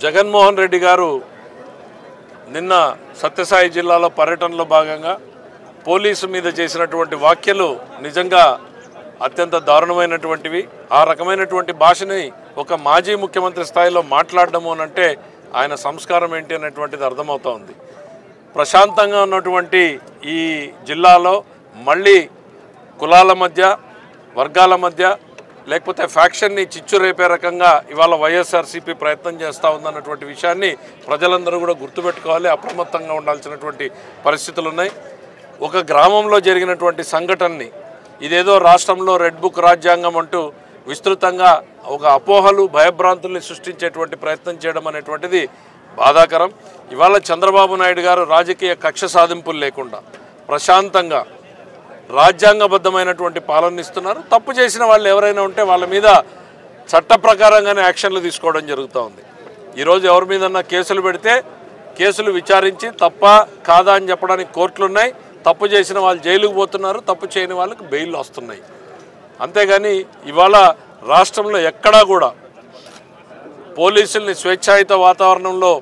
జగన్మోహన్ రెడ్డి గారు నిన్న సత్యసాయి జిల్లాలో పర్యటనలో భాగంగా పోలీసు మీద చేసినటువంటి వ్యాఖ్యలు నిజంగా అత్యంత దారుణమైనటువంటివి. ఆ రకమైనటువంటి భాషని ఒక మాజీ ముఖ్యమంత్రి స్థాయిలో మాట్లాడడము అంటే ఆయన సంస్కారం ఏంటి అనేటువంటిది అర్థమవుతోంది. ప్రశాంతంగా ఉన్నటువంటి ఈ జిల్లాలో మళ్ళీ కులాల మధ్య, వర్గాల మధ్య, లేకపోతే ఫ్యాక్షన్ని చిచ్చు రేపే రకంగా ఇవాళ వైఎస్ఆర్సీపీ ప్రయత్నం చేస్తూ ఉందన్నటువంటి విషయాన్ని ప్రజలందరూ కూడా గుర్తుపెట్టుకోవాలి. అప్రమత్తంగా ఉండాల్సినటువంటి పరిస్థితులు ఉన్నాయి. ఒక గ్రామంలో జరిగినటువంటి సంఘటనని ఇదేదో రాష్ట్రంలో రెడ్ బుక్ రాజ్యాంగం అంటూ విస్తృతంగా ఒక అపోహలు, భయభ్రాంతుల్ని సృష్టించేటువంటి ప్రయత్నం చేయడం అనేటువంటిది బాధాకరం. ఇవాళ చంద్రబాబు నాయుడు గారు రాజకీయ కక్ష సాధింపులు లేకుండా ప్రశాంతంగా రాజ్యాంగబద్ధమైనటువంటి పాలన ఇస్తున్నారు. తప్పు చేసిన వాళ్ళు ఎవరైనా ఉంటే వాళ్ళ మీద చట్ట ప్రకారంగానే యాక్షన్లు తీసుకోవడం జరుగుతూ ఉంది. ఈరోజు ఎవరి మీదన్నా కేసులు పెడితే కేసులు విచారించి తప్ప కాదా అని చెప్పడానికి కోర్టులు ఉన్నాయి. తప్పు చేసిన వాళ్ళు జైలుకు పోతున్నారు, తప్పు చేయని వాళ్ళకి బెయిల్ వస్తున్నాయి. అంతేగాని ఇవాళ రాష్ట్రంలో ఎక్కడా కూడా పోలీసుల్ని స్వేచ్ఛాయుత వాతావరణంలో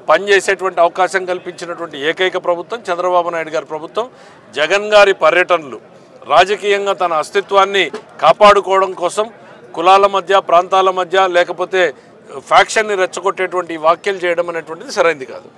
పనిచేసేటువంటి అవకాశం కల్పించినటువంటి ఏకైక ప్రభుత్వం చంద్రబాబు నాయుడు గారి ప్రభుత్వం. జగన్ గారి పర్యటనలు రాజకీయంగా తన అస్తిత్వాన్ని కాపాడుకోవడం కోసం కులాల మధ్య, ప్రాంతాల మధ్య, లేకపోతే ఫ్యాక్షన్ని రెచ్చగొట్టేటువంటి వ్యాఖ్యలు చేయడం అనేటువంటిది సరైనది కాదు.